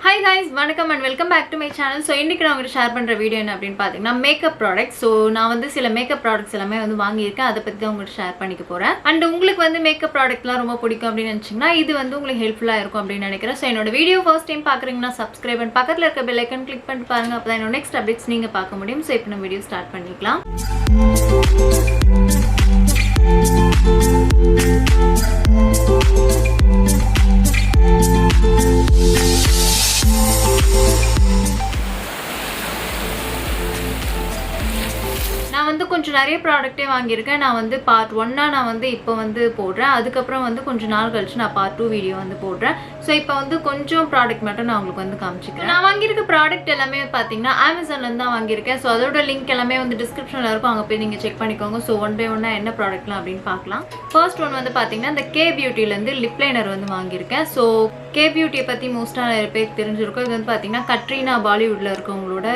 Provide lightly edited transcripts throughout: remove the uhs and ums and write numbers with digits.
Hi guys, welcome and welcome back to my channel. So இன்னைக்கு நான் உங்களுக்கு share பண்ற வீடியோ என்ன அப்படினு பாத்தீங்கன்னா மேக்கப் ப்ராடக்ட்ஸ். So நான் வந்து சில மேக்கப் ப்ராடக்ட்ஸ் எல்லாமே வந்து வாங்கி இருக்கேன். அத பத்தி தான் உங்களுக்கு ஷேர் பண்ணிக்க போறேன். And உங்களுக்கு வந்து மேக்கப் ப்ராடக்ட்லாம் ரொம்ப பிடிக்கும் அப்படி நினைச்சீங்கன்னா இது வந்து உங்களுக்கு ஹெல்ப்ஃபுல்லா இருக்கும் அப்படி நினைக்கிறேன். So என்னோட வீடியோ ஃபர்ஸ்ட் டைம் பாக்குறீங்கன்னா subscribe and பக்கத்துல இருக்க bell icon click பண்ணி பாருங்க. அப்பதான் என்னோட next updates நீங்க பார்க்க முடியும். So இப்போ நம்ம வீடியோ ஸ்டார்ட் பண்ணிக்கலாம். நான் வந்து கொஞ்சம் நிறைய ப்ராடக்ட்டே வாங்கியிருக்கேன். நான் வந்து பார்ட் 1 நான் வந்து இப்போ வந்து போடுறேன். அதுக்கப்புறம் வந்து கொஞ்சம் நாள் கழிச்சு நான் பார்ட் 2 வீடியோ வந்து போடுறேன். ஸோ இப்போ வந்து கொஞ்சம் ப்ராடக்ட் மட்டும் நான் உங்களுக்கு வந்து காமிச்சிக்கிறேன். நான் வாங்கியிருக்க ப்ராடக்ட் எல்லாமே பார்த்தீங்கன்னா அமேசான்லேருந்து தான் வாங்கியிருக்கேன். ஸோ அதோட லிங்க் எல்லாமே வந்து டிஸ்கிரிப்ஷனில் இருக்கும். அங்கே போய் நீங்கள் செக் பண்ணிக்கோங்க. ஸோ ஒன் பை ஒன்னாக என்ன ப்ராடக்ட்லாம் அப்படின்னு பார்க்கலாம். ஃபர்ஸ்ட் ஒன் வந்து பார்த்தீங்கன்னா இந்த கே பியூட்டிலேருந்து லிப் லைனர் வந்து வாங்கியிருக்கேன். ஸோ கே பியூட்டியை பற்றி மோஸ்ட்டாக நிறைய பேர் தெரிஞ்சிருக்கும். இது வந்து பார்த்தீங்கன்னா கட்ரீனா பாலிவுட்டில் இருக்கவங்களோட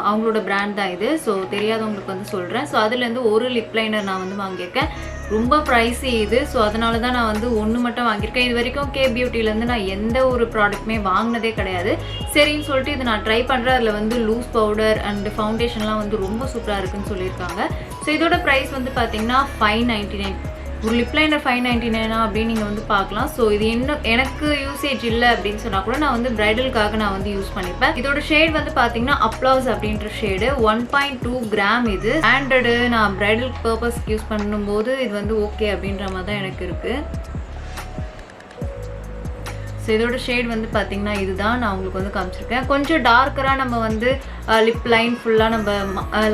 அவங்களோட பிராண்ட் தான் இது. ஸோ தெரியாதவங்களுக்கு வந்து சொல்கிறேன். ஸோ அதுலேருந்து ஒரு லிப் லைனர் நான் வந்து வாங்கியிருக்கேன். ரொம்ப ப்ரைஸி இது. ஸோ அதனால தான் நான் வந்து ஒன்று மட்டும் வாங்கியிருக்கேன். இது வரைக்கும் கே பியூட்டிலேருந்து நான் எந்த ஒரு ப்ராடக்ட்டுமே வாங்கினதே கிடையாது. சரின்னு சொல்லிட்டு இது நான் ட்ரை பண்ணுறேன். அதில் வந்து லூஸ் பவுடர் அண்ட் ஃபவுண்டேஷன்லாம் வந்து ரொம்ப சூப்பராக இருக்குன்னு சொல்லியிருக்காங்க. ஸோ இதோட ப்ரைஸ் வந்து பார்த்தீங்கன்னா $599. ஒரு லிப் லைனர் $599 அப்படின்னு நீங்கள் வந்து பார்க்கலாம். ஸோ இது இன்னும் எனக்கு யூசேஜ் இல்லை அப்படின்னு சொன்னால் கூட நான் வந்து பிரைடலுக்காக நான் வந்து யூஸ் பண்ணிப்பேன். இதோட ஷேட் வந்து பார்த்தீங்கன்னா Plz அப்படின்ற ஷேடு 1.2 கிராம். இது ஹேண்டடு நான் பிரைடல் பர்பஸ்க்கு யூஸ் பண்ணும்போது இது வந்து ஓகே அப்படின்ற மாதிரி தான் எனக்கு இருக்குது. ஸோ இதோட ஷேட் வந்து பார்த்தீங்கன்னா இதுதான் நான் உங்களுக்கு வந்து காமிச்சிருக்கேன். கொஞ்சம் டார்க்கராக நம்ம வந்து லிப் லைன் ஃபுல்லாக நம்ம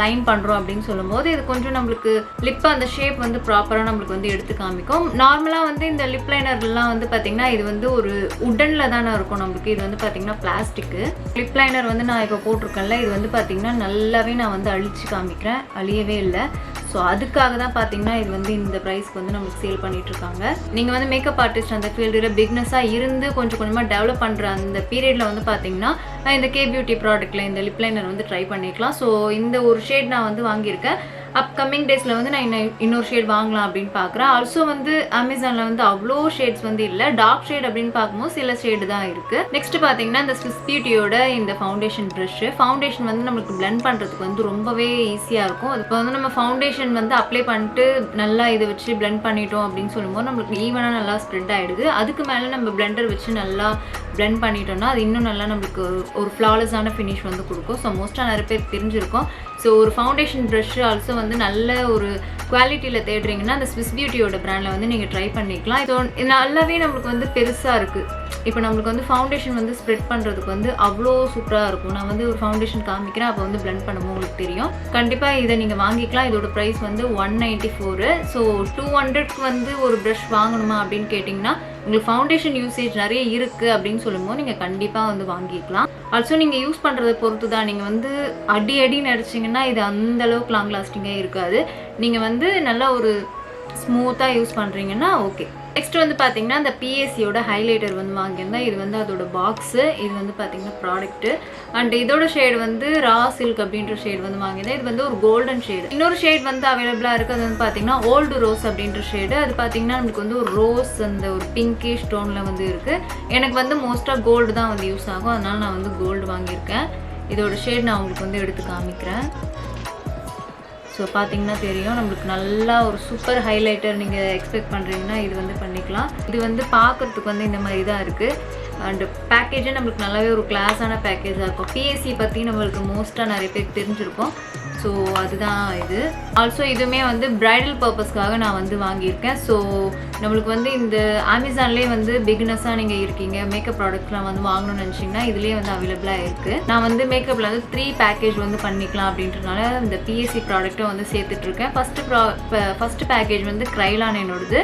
லைன் பண்ணுறோம் அப்படின்னு சொல்லும்போது இது கொஞ்சம் நம்மளுக்கு லிப்பை அந்த ஷேப் வந்து ப்ராப்பராக நம்மளுக்கு வந்து எடுத்து காமிக்கும். நார்மலாக வந்து இந்த லிப் லைனர்லாம் வந்து பார்த்திங்கன்னா இது வந்து ஒரு உடனில் தானே இருக்கும் நம்மளுக்கு. இது வந்து பார்த்திங்கன்னா பிளாஸ்டிக்கு. லிப் லைனர் வந்து நான் இப்போ போட்டிருக்கேன்ல இது வந்து பார்த்திங்கன்னா நல்லாவே நான் வந்து அழிச்சு காமிக்கிறேன். அழியவே இல்லை. ஸோ அதுக்காக தான் பார்த்தீங்கன்னா இது வந்து இந்த ப்ரைஸ்க்கு வந்து நம்மளுக்கு சேல் பண்ணிகிட்ருக்காங்க. நீங்கள் வந்து மேக்கப் ஆர்டிஸ்ட் அந்த ஃபீல்டில் பிக்னஸாக இருந்து கொஞ்சம் கொஞ்சமாக டெவலப் பண்ணுற அந்த பீரியடில் வந்து பார்த்தீங்கன்னா இந்த கே பியூட்டி ப்ராடக்ட்டில் இந்த லிப் லைனர் வந்து ட்ரை பண்ணிக்கலாம். ஸோ இந்த ஒரு ஷேட் நான் வந்து வாங்கியிருக்கேன். அப்கமிங் டேஸில் வந்து நான் இன்னொரு ஷேட் வாங்கலாம் அப்படின்னு பார்க்குறேன். ஆல்சோ வந்து அமேசானில் வந்து அவ்வளோ ஷேட்ஸ் வந்து இல்லை. டார்க் ஷேட் அப்படின்னு பார்க்கும்போது சில ஷேடு தான் இருக்குது. நெக்ஸ்ட் பார்த்தீங்கன்னா இந்த ஸ்விஸ் பியூட்டியோட இந்த ஃபவுண்டேஷன் ப்ரஷ்ஷு. ஃபவுண்டேஷன் வந்து நம்மளுக்கு பிளெண்ட் பண்ணுறதுக்கு வந்து ரொம்பவே ஈஸியாக இருக்கும். இப்போ வந்து நம்ம ஃபவுண்டேஷன் வந்து அப்ளை பண்ணிட்டு நல்லா இதை வச்சு பிளெண்ட் பண்ணிட்டோம் அப்படின்னு சொல்லும்போது நம்மளுக்கு ஈவனாக நல்லா ஸ்ப்ரெட் ஆகிடுது. அதுக்கு மேலே நம்ம பிளெண்டர் வச்சு நல்லா பிளெண்ட் பண்ணிட்டோம்னா அது இன்னும் நல்லா நம்மளுக்கு ஒரு ஃப்ளாலஸான ஃபினிஷ் வந்து கொடுக்கும். ஸோ மோஸ்ட்டாக நிறைய பேர் தெரிஞ்சிருக்கும். ஸோ ஒரு ஃபவுண்டேஷன் ப்ரஷ்ஷு ஆல்சோ வந்து நல்ல ஒரு குவாலிட்டியில் தேடுறீங்கன்னா அந்த ஸ்விஸ் பியூட்டியோட பிராண்டில் வந்து நீங்கள் ட்ரை பண்ணிக்கலாம். ஸோ நல்லாவே நம்மளுக்கு வந்து பெருசாக இருக்குது. இப்போ நம்மளுக்கு வந்து ஃபவுண்டேஷன் வந்து ஸ்ப்ரெட் பண்ணுறதுக்கு வந்து அவ்வளோ சூப்பராக இருக்கும். நான் வந்து ஒரு ஃபவுண்டேஷன் காமிக்கிறேன். அப்போ வந்து பிளெண்ட் பண்ணும்போது உங்களுக்கு தெரியும். கண்டிப்பாக இதை நீங்கள் வாங்கிக்கலாம். இதோட ப்ரைஸ் வந்து $194. ஸோ 200க்கு வந்து ஒரு ப்ரஷ் வாங்கணுமா அப்படின்னு கேட்டிங்கன்னா உங்களுக்கு ஃபவுண்டேஷன் யூசேஜ் நிறைய இருக்குது அப்படின்னு சொல்லும்போது நீங்கள் கண்டிப்பாக வந்து வாங்கிக்கலாம். ஆல்சோ நீங்கள் யூஸ் பண்ணுறதை பொறுத்து தான். நீங்கள் வந்து அடி நடிச்சிங்கன்னா இது அந்தளவுக்கு லாங் லாஸ்டிங்காக இருக்காது. நீங்கள் வந்து நல்லா ஒரு ஸ்மூத்தாக யூஸ் பண்ணுறீங்கன்னா ஓகே. நெக்ஸ்ட் வந்து பார்த்தீங்கன்னா இந்த பிஎஸ்சியோட ஹைலைட்டர் வந்து வாங்கியிருந்தேன். இது வந்து அதோட பாக்ஸு. இது வந்து பார்த்தீங்கன்னா ப்ராடக்ட்டு. அண்ட் இதோட ஷேடு வந்து ரா சில்க் அப்படின்ற ஷேடு வந்து வாங்கியிருந்தேன். இது வந்து ஒரு கோல்டன் ஷேடு. இன்னொரு ஷேட் வந்து அவைலபிளாக இருக்குது. அது வந்து பார்த்தீங்கன்னா ஓல்டு ரோஸ் அப்படின்ற ஷேடு. அது பார்த்தீங்கன்னா நமக்கு வந்து ஒரு ரோஸ் அந்த ஒரு பிங்கிஷ் டோனில் வந்து இருக்குது. எனக்கு வந்து மோஸ்ட்டாக கோல்டு தான் வந்து யூஸ் ஆகும். அதனால் நான் வந்து கோல்டு வாங்கியிருக்கேன். இதோட ஷேட் நான் உங்களுக்கு வந்து எடுத்து காமிக்கிறேன். ஸோ பார்த்தீங்கன்னா தெரியும் நம்மளுக்கு நல்லா ஒரு சூப்பர் ஹைலைட்டர் நீங்கள் எக்ஸ்பெக்ட் பண்ணுறீங்கன்னா இது வந்து பண்ணிக்கலாம். இது வந்து பார்க்குறதுக்கு வந்து இந்த மாதிரி தான் இருக்குது. அண்டு பேக்கேஜே நம்மளுக்கு நல்லாவே ஒரு கிளாஸான பேக்கேஜாக இருக்கும். பிஎஸ்சி பற்றி நம்மளுக்கு மோஸ்ட்டாக நிறைய பேர் தெரிஞ்சிருக்கும். ஸோ அதுதான் இது. ஆல்சோ இதுவுமே வந்து பிரைடல் பர்பஸ்க்காக நான் வந்து வாங்கியிருக்கேன். ஸோ நம்மளுக்கு வந்து இந்த அமேசான்லேயே வந்து பிகினஸாக நீங்கள் இருக்கீங்க மேக்கப் ப்ராடக்ட்லாம் வந்து வாங்கணும்னு நினச்சிங்கன்னா இதுலேயே வந்து அவைலபிளாக இருக்குது. நான் வந்து மேக்கப்பில் வந்து 3 பேக்கேஜ் வந்து பண்ணிக்கலாம் அப்படின்றனால இந்த பிஎஸ்சி ப்ராடக்ட்டை வந்து சேர்த்துட்ருக்கேன். ஃபஸ்ட்டு பேக்கேஜ் வந்து க்ரைலான் என்னோடது,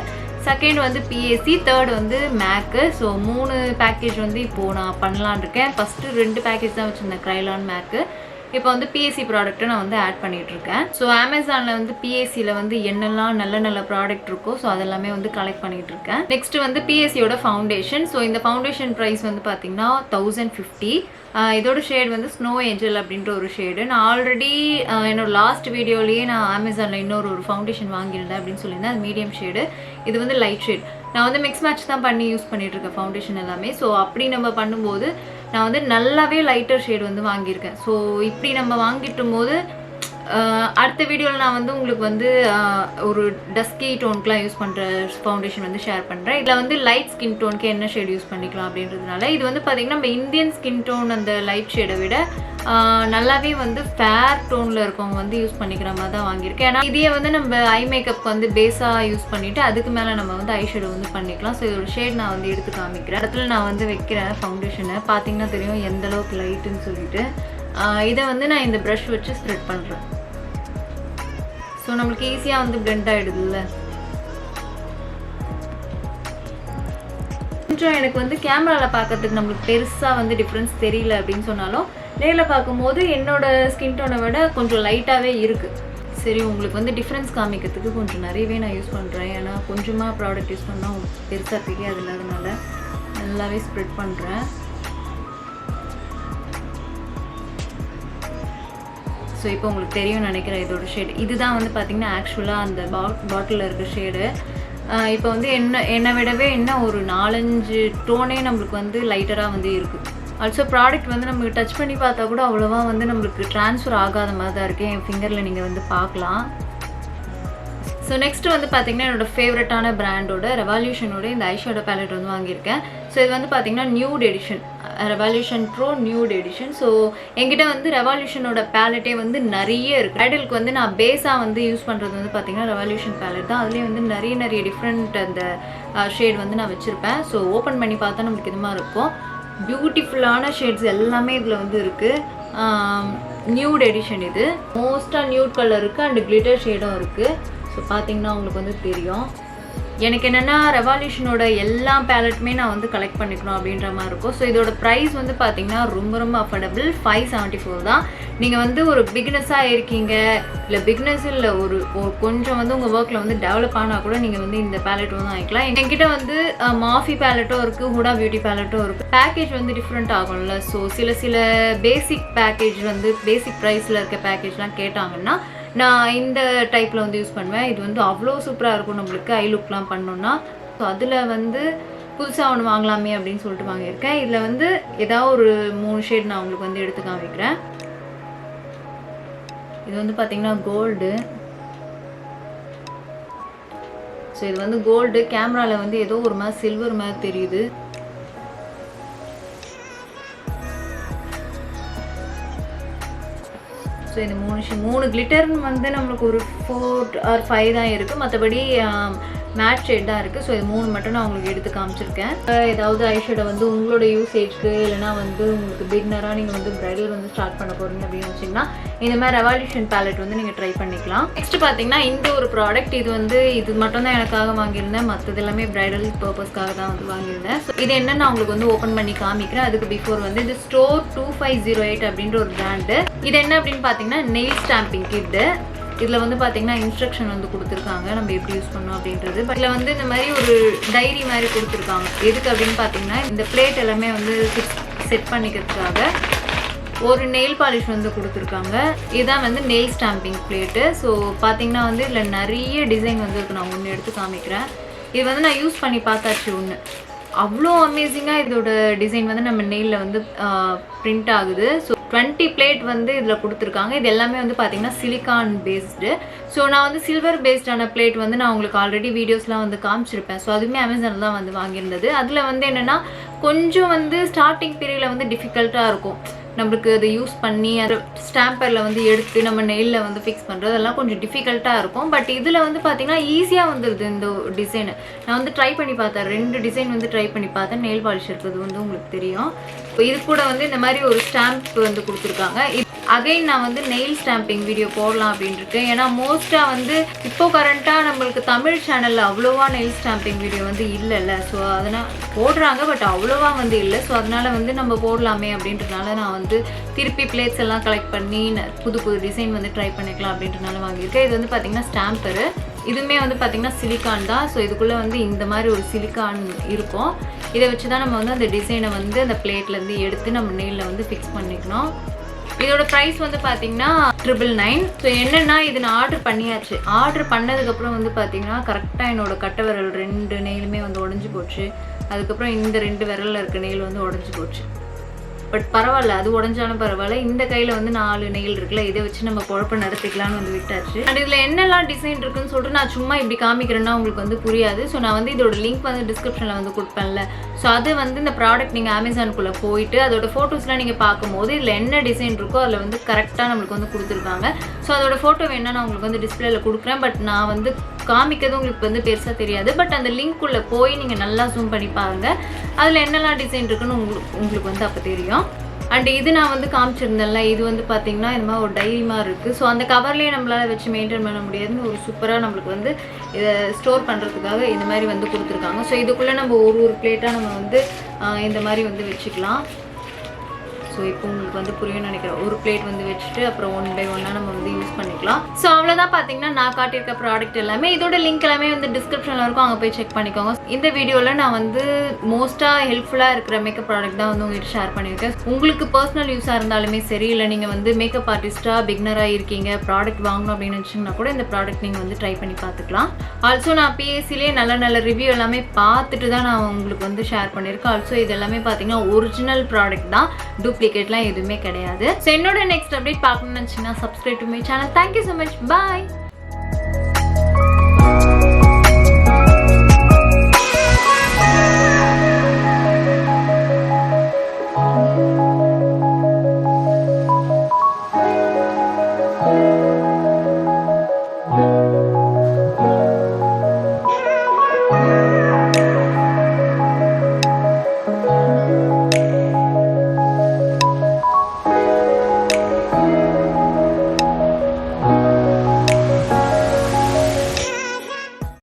செகண்ட் வந்து பிஎஸ்சி, தேர்ட் வந்து மேக்கு. ஸோ 3 பேக்கேஜ் வந்து இப்போது நான் பண்ணலான் இருக்கேன். ஃபஸ்ட்டு 2 பேக்கேஜ் தான் வச்சுருந்தேன் க்ரைலான் மேக்கு. இப்போ வந்து பிஎஸ்சி ப்ராடக்ட்டை நான் வந்து ஆட் பண்ணிகிட்ருக்கேன். ஸோ அமேசானில் வந்து பிஎஸ்சியில் வந்து என்னெல்லாம் நல்ல ப்ராடக்ட் இருக்கோ ஸோ அதெல்லாமே வந்து கலெக்ட் பண்ணிகிட்ருக்கேன். நெக்ஸ்ட் வந்து பிஎஸ்சியோட ஃபவுண்டேஷன். ஸோ இந்த ஃபவுண்டேஷன் ப்ரைஸ் வந்து பார்த்திங்கன்னா $1050. இதோட ஷேட் வந்து ஸ்னோ ஏஞ்சல் அப்படின்ற ஒரு ஷேடு. நான் ஆல்ரெடி என்னோட லாஸ்ட் வீடியோலேயே நான் அமேசானில் இன்னொரு ஃபவுண்டேஷன் வாங்கியிருந்தேன் அப்படின்னு சொல்லியிருந்தேன். அது மீடியம் ஷேடு. இது வந்து லைட் ஷேட். நான் வந்து மிக்ஸ் மேட்ச் தான் பண்ணி யூஸ் பண்ணிகிட்ருக்கேன் ஃபவுண்டேஷன் எல்லாமே. ஸோ அப்படி நம்ம பண்ணும்போது நான் வந்து நல்லாவே லைட்டர் ஷேட் வந்து வாங்கியிருக்கேன். ஸோ இப்படி நம்ம வாங்கிட்டும் போது அடுத்த வீடியோவில் நான் வந்து உங்களுக்கு வந்து ஒரு டஸ்கி டோனுக்குலாம் யூஸ் பண்ணுற ஃபவுண்டேஷன் வந்து ஷேர் பண்ணுறேன். இதில் வந்து லைட் ஸ்கின் டோனுக்கு என்ன ஷேட் யூஸ் பண்ணிக்கலாம் அப்படின்றதுனால இது வந்து பார்த்திங்கன்னா நம்ம இந்தியன் ஸ்கின் டோன் அந்த லைட் ஷேடை விட நல்லாவே வந்து ஃபேர் டோனில் இருக்கவங்க வந்து யூஸ் பண்ணிக்கிற மாதிரி தான் வாங்கியிருக்கேன். ஏன்னா இதையே வந்து நம்ம ஐ மேக்கப் வந்து பேஸாக யூஸ் பண்ணிவிட்டு அதுக்கு மேலே நம்ம வந்து ஐ ஷேடோ வந்து பண்ணிக்கலாம். ஸோ இதோட ஷேட் நான் வந்து எடுத்து காமிக்கிறேன். இடத்துல நான் வந்து வைக்கிறேன் ஃபவுண்டேஷனை, பார்த்தீங்கன்னா தெரியும் எந்த அளவுக்கு லைட்டுன்னு சொல்லிட்டு. இதை வந்து நான் இந்த ப்ரஷ் வச்சு ஸ்ப்ரெட் பண்ணுறேன். ஸோ நம்மளுக்கு ஈஸியாக வந்து பிளெண்ட் ஆகிடுதுல்ல. கொஞ்சம் எனக்கு வந்து கேமராவில் பார்க்கறதுக்கு நம்மளுக்கு பெருசாக வந்து டிஃப்ரென்ஸ் தெரியல அப்படின்னு சொன்னாலும் நேரில் பார்க்கும்போது என்னோட ஸ்கின் டோனை விட கொஞ்சம் லைட்டாகவே இருக்குது. சரி, உங்களுக்கு வந்து டிஃப்ரென்ஸ் காமிக்கிறதுக்கு கொஞ்சம் நிறையவே நான் யூஸ் பண்ணுறேன். ஏன்னா கொஞ்சமாக ப்ராடக்ட் யூஸ் பண்ணால் பெருசாக தெரியாது, அதனால நல்லாவே ஸ்ப்ரெட் பண்ணுறேன். ஸோ இப்போ உங்களுக்கு தெரியும்னு நினைக்கிறேன் இதோட ஷேடு. இதுதான் வந்து பார்த்திங்கன்னா ஆக்சுவலாக அந்த பாட்டிலில் இருக்க ஷேடு. இப்போ வந்து என்னை விடவே என்ன ஒரு 4-5 டோனே நம்மளுக்கு வந்து லைட்டராக வந்து இருக்குது. ஆல்சோ ப்ராடக்ட் வந்து நமக்கு டச் பண்ணி பார்த்தா கூட அவ்வளோவா வந்து நம்மளுக்கு ட்ரான்ஸ்ஃபர் ஆகாத மாதிரி தான் இருக்குது. என் ஃபிங்கரில் நீங்கள் வந்து பார்க்கலாம். ஸோ நெக்ஸ்ட்டு வந்து பார்த்திங்கன்னா என்னோடய ஃபேவரட்டான பிராண்டோட ரெவல்யூஷனோட இந்த ஐஷேடோ பேலட் வந்து வாங்கியிருக்கேன். ஸோ இது வந்து பார்த்திங்கன்னா nude edition, revolution pro nude edition. So என்கிட்ட வந்து ரெவல்யூஷனோட பேலட்டே வந்து நிறைய இருக்குது. பிரைடலுக்கு வந்து நான் பேஸாக வந்து யூஸ் பண்ணுறது வந்து பார்த்திங்கன்னா ரெவல்யூஷன் பேலட் தான். அதுலேயே வந்து நிறைய டிஃப்ரெண்ட் அந்த ஷேட் வந்து நான் வச்சுருப்பேன். ஸோ ஓப்பன் பண்ணி பார்த்தா நம்மளுக்கு இது மாதிரி இருக்கும். பியூட்டிஃபுல்லான ஷேட்ஸ் எல்லாமே இதில் வந்து இருக்குது. நியூட் எடிஷன் இது. மோஸ்ட்டாக நியூட் கலர் இருக்குது அண்ட் கிளிட்டர் ஷேடும் இருக்குது. ஸோ பார்த்தீங்கன்னா உங்களுக்கு வந்து தெரியும். எனக்கு என்னென்னா ரெவல்யூஷனோட எல்லா பேலட்டுமே நான் வந்து கலெக்ட் பண்ணிக்கணும் அப்படின்ற மாதிரி இருக்கும். ஸோ இதோட ப்ரைஸ் வந்து பார்த்திங்கன்னா ரொம்ப அஃபோர்டபுள், 574 தான். நீங்கள் வந்து ஒரு பிகினஸாக இருக்கீங்க, இல்லை பிகினஸ் இல்லை ஒரு கொஞ்சம் வந்து உங்கள் ஒர்க்கில் வந்து டெவலப் ஆனால் கூட நீங்கள் வந்து இந்த பேலட் வந்து வாங்கிக்கலாம். என்கிட்ட வந்து மாஃபி பேலட்டும் இருக்குது, ஹூடா பியூட்டி பேலட்டும் இருக்குது. பேக்கேஜ் வந்து டிஃப்ரெண்ட் ஆகும்ல. ஸோ சில பேசிக் பேக்கேஜ் வந்து பேசிக் ப்ரைஸில் இருக்க பேக்கேஜ்லாம் கேட்டாங்கன்னா நான் இந்த டைப்பில் வந்து யூஸ் பண்ணுவேன். இது வந்து அவ்வளோ சூப்பராக இருக்கும் நம்மளுக்கு ஐ லுக்லாம் பண்ணோன்னா. ஸோ அதில் வந்து புதுசாக ஒன்று வாங்கலாமே அப்படின்னு சொல்லிட்டு வாங்கியிருக்கேன். இதில் வந்து ஏதாவது ஒரு 3 ஷேட் நான் உங்களுக்கு வந்து எடுத்து காமிக்கிறேன். இது வந்து பார்த்திங்கன்னா கோல்டு. ஸோ இது வந்து கோல்டு, கேமராவில் வந்து ஏதோ ஒரு மாதிரி சில்வர் மாதிரி தெரியுது. ஸோ இந்த 3 கிளிட்டர்னு வந்து நம்மளுக்கு ஒரு 4 or 5 தான் இருக்குது. மற்றபடி மேட் ஷேட் தான் இருக்குது. ஸோ இது 3 மட்டும் நான் உங்களுக்கு எடுத்து காமிச்சிருக்கேன். ஏதாவது ஐஷேடோ வந்து உங்களோட யூசேஜ்க்கு இல்லைனா வந்து உங்களுக்கு பிகினராக நீங்கள் வந்து பிரைடல் வந்து ஸ்டார்ட் பண்ண போகிறீங்க அப்படின்னு வச்சிங்கன்னா இந்த மாதிரி ரெவல்யூஷன் பேலட் வந்து நீங்கள் ட்ரை பண்ணிக்கலாம். நெக்ஸ்ட் பார்த்தீங்கன்னா இந்த ஒரு ப்ராடக்ட், இது மட்டும் தான் எனக்காக வாங்கியிருந்தேன். மற்றது எல்லாமே பிரைடல் பர்பஸ்க்காக தான் வந்து வாங்கியிருந்தேன். ஸோ இது என்ன நான் உங்களுக்கு வந்து ஓப்பன் பண்ணி காமிக்கிறேன். அதுக்கு பிஃபோர் வந்து இது ஸ்டோர் 2508 அப்படின்ற ஒரு பிராண்டு. இது என்ன அப்படின்னு பார்த்தீங்கன்னா நெயில் ஸ்டாம்பிங் கிட்டு. இதில் வந்து பார்த்தீங்கன்னா இன்ஸ்ட்ரக்ஷன் வந்து கொடுத்துருக்காங்க நம்ம எப்படி யூஸ் பண்ணோம் அப்படின்றது. பட் இதில் வந்து இந்த மாதிரி ஒரு டைரி மாதிரி கொடுத்துருக்காங்க. எதுக்கு அப்படின்னு பார்த்தீங்கன்னா இந்த பிளேட் எல்லாமே வந்து செட் பண்ணிக்கிறதுக்காக ஒரு நெயில் பாலிஷ் வந்து கொடுத்துருக்காங்க. இதுதான் வந்து நெயில் ஸ்டாம்பிங் பிளேட்டு. ஸோ பார்த்தீங்கன்னா வந்து இதில் நிறைய டிசைன் வந்து இருக்குது. நான் ஒன்று எடுத்து காமிக்கிறேன். இது வந்து நான் யூஸ் பண்ணி பார்த்தாச்சு ஒன்று. அவ்வளோ அமேசிங்காக இதோட டிசைன் வந்து நம்ம நெயிலில் வந்து பிரிண்ட் ஆகுது. ஸோ 20 பிளேட் வந்து இதில் கொடுத்துருக்காங்க. இது எல்லாமே வந்து பார்த்திங்கன்னா சிலிக்கான் பேஸ்டு. ஸோ நான் வந்து சில்வர் பேஸ்டான பிளேட் வந்து நான் உங்களுக்கு ஆல்ரெடி வீடியோஸ்லாம் வந்து காமிச்சிருப்பேன். ஸோ அதுவுமே அமேசானில் தான் வந்து வாங்கியிருந்தது. அதில் வந்து என்னென்னா கொஞ்சம் வந்து ஸ்டார்டிங் பீரியடில் வந்து டிஃபிகல்ட்டாக இருக்கும். நம்மளுக்கு அதை யூஸ் பண்ணி அதை ஸ்டாம்பரில் வந்து எடுத்து நம்ம நெயிலில் வந்து ஃபிக்ஸ் பண்ணுறது அதெல்லாம் கொஞ்சம் டிஃபிகல்ட்டாக இருக்கும். பட் இதில் வந்து பார்த்திங்கன்னா ஈஸியாக வந்துடுது இந்த டிசைனு. நான் வந்து ட்ரை பண்ணி பார்த்தேன், 2 டிசைன் வந்து ட்ரை பண்ணி பார்த்தேன். நெயில் பாலிஷ் இருக்கிறது வந்து உங்களுக்கு தெரியும். இப்போ இது கூட வந்து இந்த மாதிரி ஒரு ஸ்டாம்ப் வந்து கொடுத்துருக்காங்க. அகைன் நான் வந்து நெயில் ஸ்டாம்பிங் வீடியோ போடலாம் அப்படின்னு இருக்கேன். ஏன்னா மோஸ்ட்டாக வந்து இப்போ கரண்ட்டாக நம்மளுக்கு தமிழ் சேனலில் அவ்வளோவா நெயில் ஸ்டாம்பிங் வீடியோ வந்து இல்லைல்ல. ஸோ அதனால் போடுறாங்க, பட் அவ்வளோவா வந்து இல்லை. ஸோ அதனால் வந்து நம்ம போடலாமே அப்படின்றதுனால நான் வந்து திருப்பி பிளேட்ஸ் எல்லாம் கலெக்ட் பண்ணி புது டிசைன் வந்து ட்ரை பண்ணிக்கலாம் அப்படின்றனால வாங்கியிருக்கேன். இது வந்து பார்த்திங்கன்னா ஸ்டாம்பரு. இதுவுமே வந்து பார்த்திங்கன்னா சிலிக்கான் தான். ஸோ இதுக்குள்ளே வந்து இந்த மாதிரி ஒரு சிலிக்கான் இருக்கும். இதை வச்சு தான் நம்ம வந்து அந்த டிசைனை வந்து அந்த பிளேட்லேருந்து எடுத்து நம்ம நெயிலில் வந்து ஃபிக்ஸ் பண்ணிக்கணும். இதோட ப்ரைஸ் வந்து பார்த்தீங்கன்னா 999. ஸோ என்னென்னா இது நான் ஆர்டர் பண்ணியாச்சு. ஆர்டர் பண்ணதுக்கப்புறம் வந்து பார்த்தீங்கன்னா கரெக்டாக என்னோடய கட்டை விரல் 2 நெயிலுமே வந்து உடஞ்சி போச்சு. அதுக்கப்புறம் இந்த 2 விரலில் இருக்க நெயில் வந்து உடஞ்சி போச்சு. பட் பரவாயில்ல, அது உடஞ்சாலும் பரவாயில்ல. இந்த கையில் வந்து 4 நெயில் இருக்குல்ல, இதை வச்சு நம்ம குழப்ப நடத்திக்கலாம்னு வந்து விட்டாச்சு. அண்ட் இதில் என்னெல்லாம் டிசைன் இருக்குன்னு சொல்லிட்டு நான் சும்மா இப்படி காமிக்கிறேன்னா உங்களுக்கு வந்து புரியாது. ஸோ நான் வந்து இதோட லிங்க் வந்து டிஸ்கிரிப்ஷனில் வந்து கொடுப்பேன்ல. ஸோ அது வந்து இந்த ப்ராடக்ட் நீங்கள் அமேசானுக்குள்ளே போயிட்டு அதோட ஃபோட்டோஸ்லாம் நீங்கள் பார்க்கும்போது இதில் என்ன டிசைன் இருக்கோ அதில் வந்து கரெக்டாக நம்மளுக்கு வந்து கொடுத்துருக்காங்க. ஸோ அதோட ஃபோட்டோ வேணால் நான் உங்களுக்கு வந்து டிஸ்பிளேல கொடுக்குறேன். பட் நான் வந்து காமிக்கிறது உங்களுக்கு வந்து பெருசாக தெரியாது. பட் அந்த லிங்க்குள்ளே போய் நீங்கள் நல்லா ஜூம் பண்ணி பாருங்கள், அதில் என்னெல்லாம் டிசைன் இருக்குன்னு உங்களுக்கு வந்து அப்போ தெரியும். அண்ட் இது நான் வந்து காமிச்சிருந்தேன்ல, இது வந்து பார்த்தீங்கன்னா இந்த மாதிரி ஒரு டைரி மாதிரி இருக்குது. ஸோ அந்த கவர்லேயே நம்மளால் வச்சு மெயின்டைன் பண்ண முடியாதுன்னு ஒரு சூப்பராக நம்மளுக்கு வந்து இதை ஸ்டோர் பண்ணுறதுக்காக இந்த மாதிரி வந்து கொடுத்துருக்காங்க. ஸோ இதுக்குள்ளே நம்ம ஒரு பிளேட்டாக நம்ம வந்து இந்த மாதிரி வந்து வச்சுக்கலாம். ஸோ இப்போ உங்களுக்கு வந்து புரியும்னு நினைக்கிறேன். ஒரு பிளேட் வந்து வச்சுட்டு அப்புறம் 1 by 1 நம்ம வந்து யூஸ் பண்ணிக்கலாம். ஸோ அவ்வளோதான் பார்த்தீங்கன்னா நான் காட்டியிருக்க ப்ராடக்ட் எல்லாமே. இதோட லிங்க் எல்லாமே வந்து டிஸ்கிரிப்ஷனில் இருக்கும், அங்கே போய் செக் பண்ணிக்கோங்க. இந்த வீடியோவில் நான் வந்து மோஸ்ட்டாக ஹெல்ப்ஃபுல்லாக இருக்கிற மேக்கப் ப்ராடக்ட் தான் வந்து உங்கள்கிட்ட ஷேர் பண்ணியிருக்கேன். உங்களுக்கு பர்சனல் யூஸாக இருந்தாலுமே சரி, இல்லை நீங்கள் வந்து மேக்கப் ஆர்டிஸ்ட்டாக பிகினராக இருக்கீங்க, ப்ராடக்ட் வாங்கணும் அப்படின்னு நினச்சிங்கன்னா கூட இந்த ப்ராடக்ட் நீங்கள் வந்து ட்ரை பண்ணி பார்த்துக்கலாம். ஆல்சோ நான் பிஎஸ்சிலே நல்ல ரிவ்யூ எல்லாமே பார்த்துட்டு தான் நான் உங்களுக்கு வந்து ஷேர் பண்ணியிருக்கேன். ஆல்சோ இது எல்லாமே பார்த்தீங்கன்னா ஒரிஜினல் ப்ராடக்ட் தான், டூப்ளிகேட்லாம் எதுவுமே கிடையாது. ஸோ என்னோட நெக்ஸ்ட் அப்டேட் பார்க்கணும்னு நினச்சிங்கன்னா subscribe to my channel. Thank you so much. Bye.